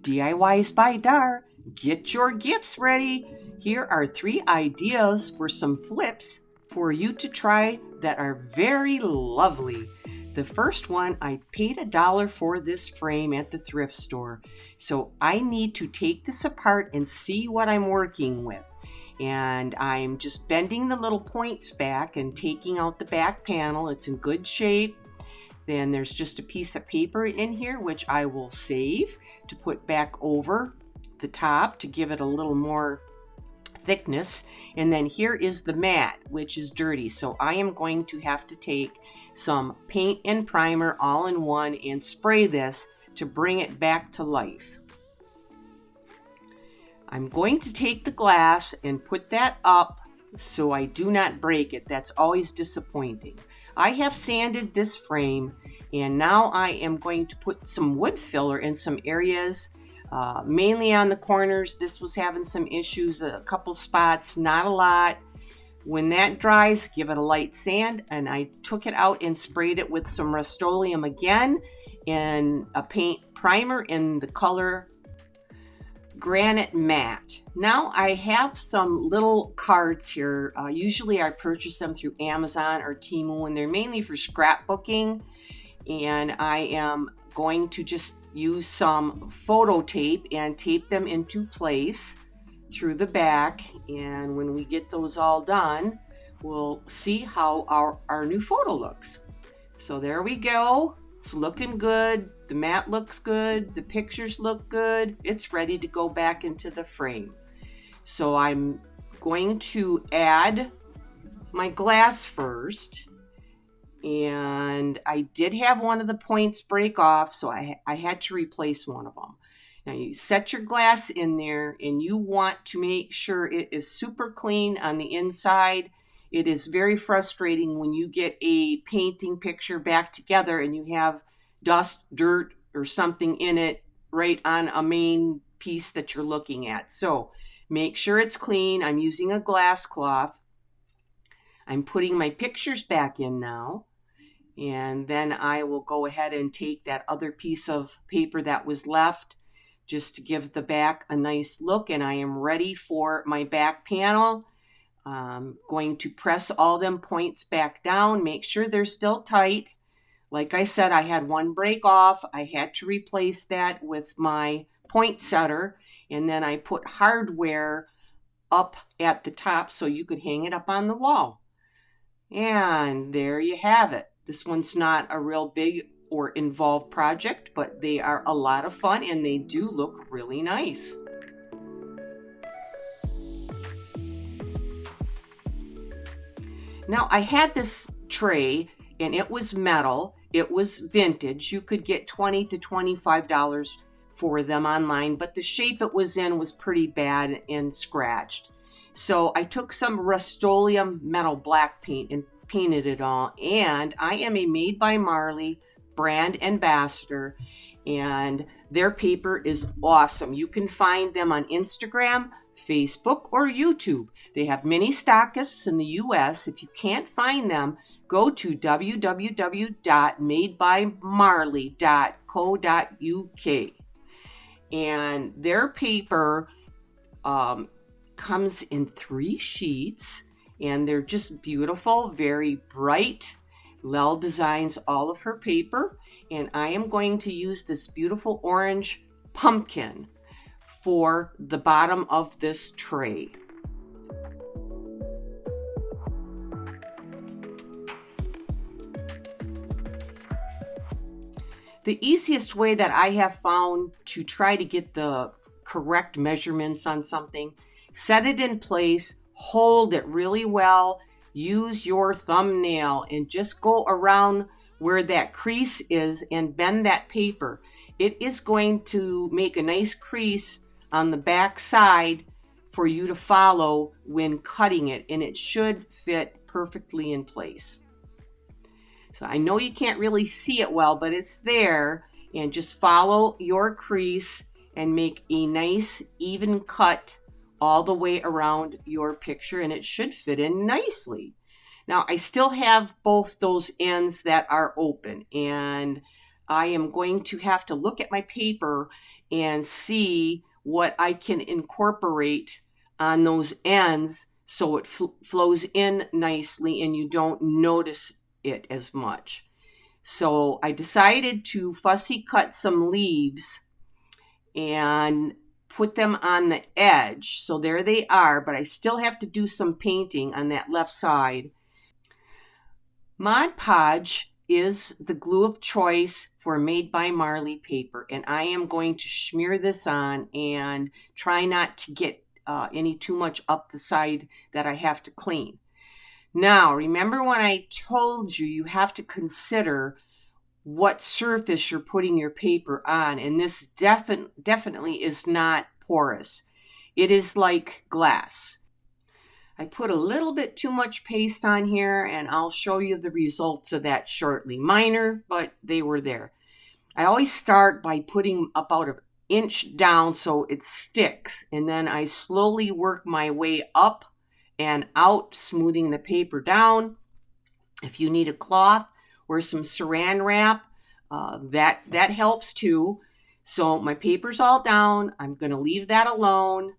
diys-by-dar, get your gifts ready. Here are 3 ideas for some flips for you to try that are very lovely. The first one, I paid $1 for this frame at the thrift store. So I need to take this apart and see what I'm working with. And I'm just bending the little points back and taking out the back panel. It's in good shape. Then there's just a piece of paper in here, which I will save to put back over the top to give it a little more thickness. And then here is the mat, which is dirty. So I am going to have to take some paint and primer all in one and spray this to bring it back to life. I'm going to take the glass and put that up so I do not break it. That's always disappointing. I have sanded this frame and now I am going to put some wood filler in some areas, mainly on the corners. This was having some issues, a couple spots, not a lot. When that dries, give it a light sand, and I took it out and sprayed it with some Rustoleum again and a paint primer in the color Granite Matte. Now I have some little cards here. Usually I purchase them through Amazon or Temu, and they're mainly for scrapbooking. And I am going to just use some photo tape and tape them into place through the back. And when we get those all done, we'll see how our new photo looks. So there we go. It's looking good. The mat looks good. The pictures look good. It's ready to go back into the frame. So I'm going to add my glass first. And I did have one of the points break off, so I had to replace one of them. Now you set your glass in there and you want to make sure it is super clean on the inside. It is very frustrating when you get a painting picture back together and you have dust, dirt, or something in it right on a main piece that you're looking at. So make sure it's clean. I'm using a glass cloth. I'm putting my pictures back in now. And then I will go ahead and take that other piece of paper that was left just to give the back a nice look. And I am ready for my back panel. Going to press all them points back down. Make sure they're still tight. Like I said, I had one break off. I had to replace that with my point setter. And then I put hardware up at the top so you could hang it up on the wall. And there you have it. This one's not a real big or involved project, but they are a lot of fun and they do look really nice. Now I had this tray and it was metal. It was vintage. You could get $20 to $25 for them online, but the shape it was in was pretty bad and scratched. So I took some Rustoleum metal black paint and painted it all. And I am a Made by Marley brand ambassador, and their paper is awesome. You can find them on Instagram, Facebook, or YouTube. They have many stockists in the US. If you can't find them, go to www.madebymarley.co.uk. And their paper comes in 3 sheets, and they're just beautiful, very bright. Lel designs all of her paper, and I am going to use this beautiful orange pumpkin for the bottom of this tray. The easiest way that I have found to try to get the correct measurements on something, set it in place, hold it really well, use your thumbnail and just go around where that crease is and bend that paper. It is going to make a nice crease on the back side for you to follow when cutting it, and it should fit perfectly in place. So I know you can't really see it well, but it's there, and just follow your crease and make a nice even cut all the way around your picture, and it should fit in nicely. Now I still have both those ends that are open, and I am going to have to look at my paper and see what I can incorporate on those ends so it flows in nicely and you don't notice it as much. So I decided to fussy cut some leaves and put them on the edge. So there they are, but I still have to do some painting on that left side. Mod Podge is the glue of choice for made by Marley paper, and I am going to smear this on and try not to get any too much up the side that I have to clean. Now, remember when I told you you have to consider what surface you're putting your paper on, and this definitely is not porous. It is like glass. I put a little bit too much paste on here, and I'll show you the results of that shortly. Minor, but they were there. I always start by putting about an inch down so it sticks, and then I slowly work my way up and out, smoothing the paper down. If you need a cloth or some saran wrap, that helps too. So my paper's all down. I'm going to leave that alone.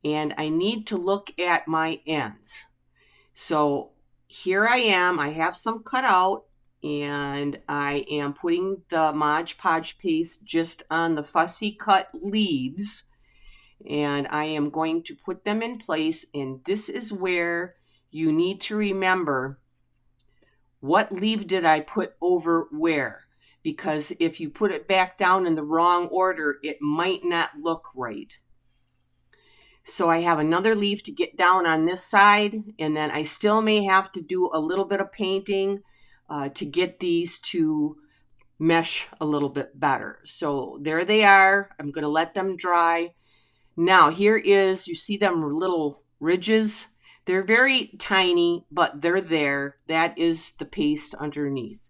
And I need to look at my ends. So here I am. I have some cut out, and I am putting the Mod Podge paste just on the fussy cut leaves. And I am going to put them in place. And this is where you need to remember, what leaf did I put over where? Because if you put it back down in the wrong order, it might not look right. So I have another leaf to get down on this side, and then I still may have to do a little bit of painting to get these to mesh a little bit better. So there they are. I'm going to let them dry. Now here is, you see them little ridges? They're very tiny, but they're there. That is the paste underneath.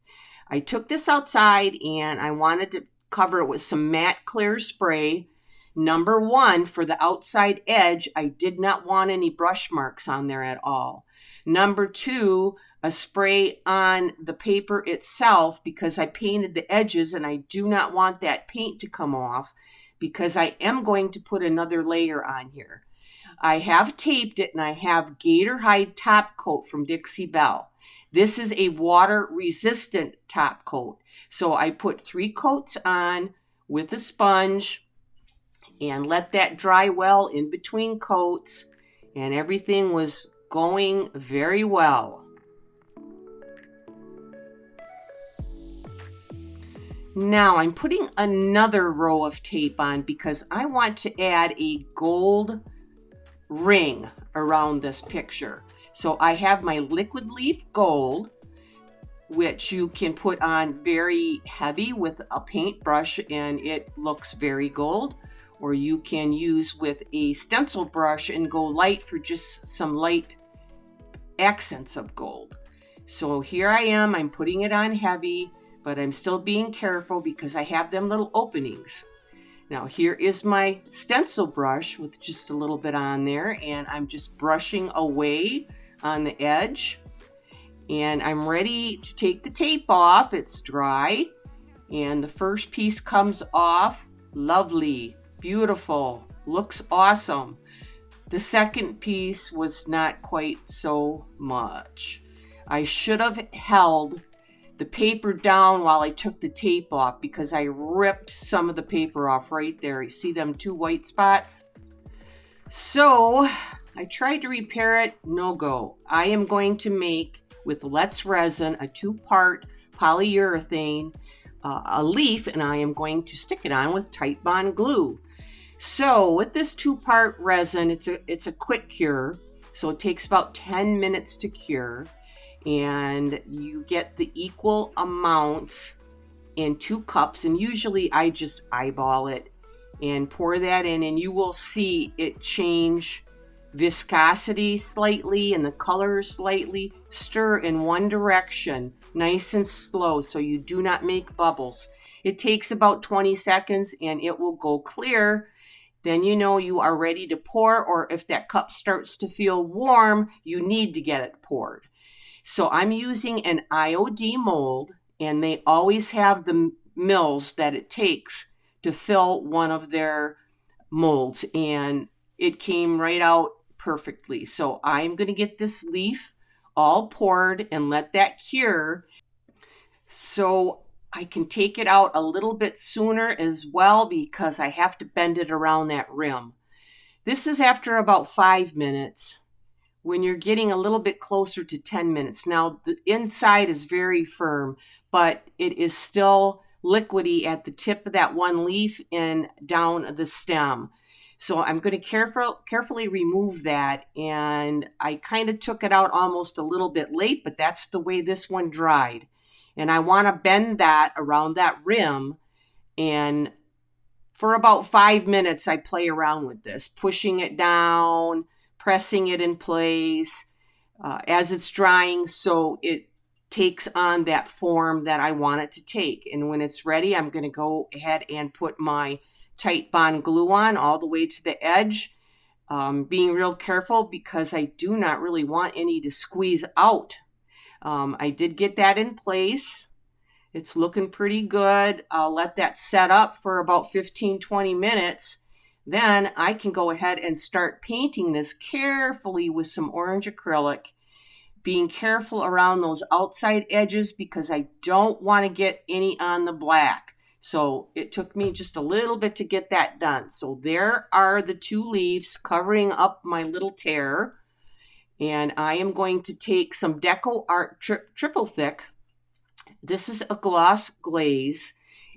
I took this outside and I wanted to cover it with some matte clear spray. Number one, for the outside edge, I did not want any brush marks on there at all. Number two, a spray on the paper itself, because I painted the edges and I do not want that paint to come off, because I am going to put another layer on here. I have taped it, and I have Gator Hide top coat from Dixie Belle. This is a water resistant top coat. So I put 3 coats on with a sponge and let that dry well in between coats, and everything was going very well. Now I'm putting another row of tape on because I want to add a gold ring around this picture. So I have my liquid leaf gold, which you can put on very heavy with a paintbrush and it looks very gold. Or you can use with a stencil brush and go light for just some light accents of gold. So here I am, I'm putting it on heavy, but I'm still being careful because I have them little openings. Now here is my stencil brush with just a little bit on there, and I'm just brushing away on the edge. And I'm ready to take the tape off. It's dry, and the first piece comes off. Lovely. Beautiful, looks awesome. The second piece was not quite so much. I should have held the paper down while I took the tape off because I ripped some of the paper off right there. You see them 2 white spots? So I tried to repair it, no go. I am going to make, with Let's Resin, a 2-part polyurethane, a leaf, and I am going to stick it on with Titebond glue. So with this 2-part resin, it's a quick cure. So it takes about 10 minutes to cure, and you get the equal amounts in 2 cups. And usually I just eyeball it and pour that in, and you will see it change viscosity slightly and the color slightly. Stir in one direction, nice and slow, so you do not make bubbles. It takes about 20 seconds and it will go clear. Then you know you are ready to pour, or if that cup starts to feel warm, you need to get it poured. So I'm using an IOD mold, and they always have the mils that it takes to fill one of their molds, and it came right out perfectly. So I'm going to get this leaf all poured and let that cure so I can take it out a little bit sooner as well, because I have to bend it around that rim. This is after about 5 minutes, when you're getting a little bit closer to 10 minutes. Now, the inside is very firm, but it is still liquidy at the tip of that one leaf and down the stem. So I'm going to carefully remove that, and I kind of took it out almost a little bit late, but that's the way this one dried. And I want to bend that around that rim, and for about 5 minutes I play around with this, pushing it down, pressing it in place as it's drying, so it takes on that form that I want it to take. And when it's ready, I'm going to go ahead and put my tight bond glue on all the way to the edge, being real careful because I do not really want any to squeeze out. I did get that in place. It's looking pretty good. I'll let that set up for about 15-20 minutes. Then I can go ahead and start painting this carefully with some orange acrylic, being careful around those outside edges because I don't want to get any on the black. So it took me just a little bit to get that done. So there are the 2 leaves covering up my little tear. And I am going to take some Deco Art Triple Thick. This is a gloss glaze,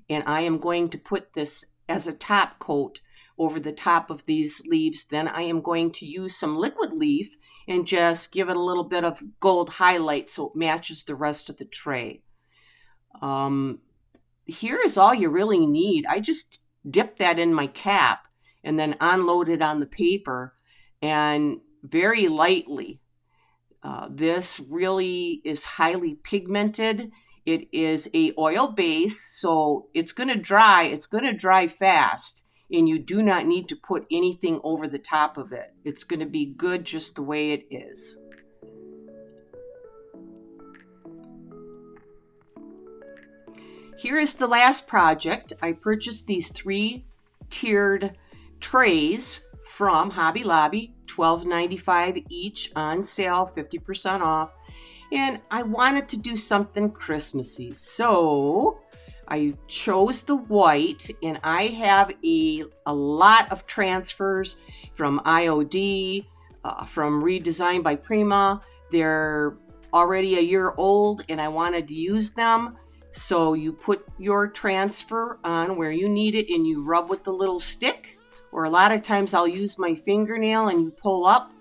and I am going to put this as a top coat over the top of these leaves. Then I am going to use some liquid leaf and just give it a little bit of gold highlight so it matches the rest of the tray. Here is all you really need. I just dip that in my cap and then unload it on the paper, and very lightly. This really is highly pigmented. It is a oil base, so it's going to dry. It's going to dry fast, and you do not need to put anything over the top of it. It's going to be good just the way it is. Here is the last project. I purchased these 3 tiered trays from Hobby Lobby, $12.95 each, on sale, 50% off. And I wanted to do something Christmassy, so I chose the white, and I have a lot of transfers from IOD, from Redesign by Prema. They're already a year old, and I wanted to use them. So you put your transfer on where you need it, and you rub with the little stick. Or a lot of times I'll use my fingernail and you pull up.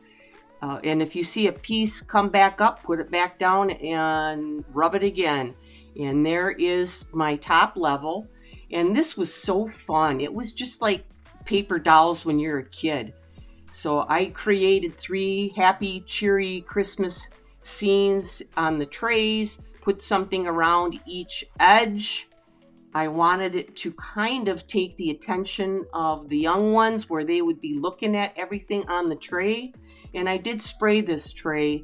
And if you see a piece come back up, put it back down and rub it again. And there is my top level. And this was so fun. It was just like paper dolls when you're a kid. So I created 3 happy, cheery Christmas scenes on the trays, put something around each edge. I wanted it to kind of take the attention of the young ones where they would be looking at everything on the tray. And I did spray this tray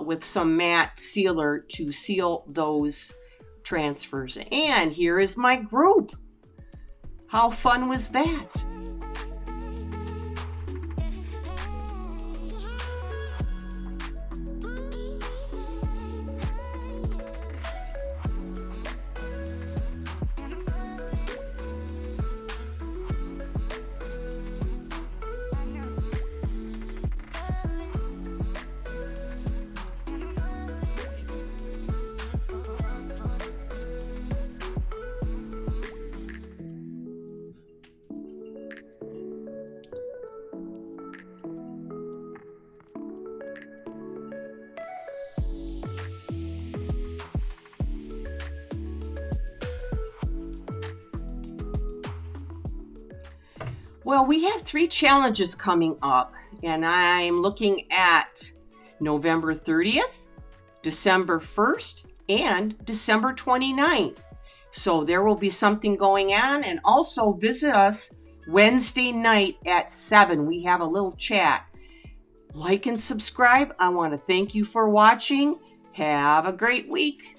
with some matte sealer to seal those transfers. And here is my group. How fun was that? Well, we have 3 challenges coming up, and I'm looking at November 30th, December 1st, and December 29th. So there will be something going on, and also visit us Wednesday night at 7. We have a little chat. Like and subscribe. I want to thank you for watching. Have a great week.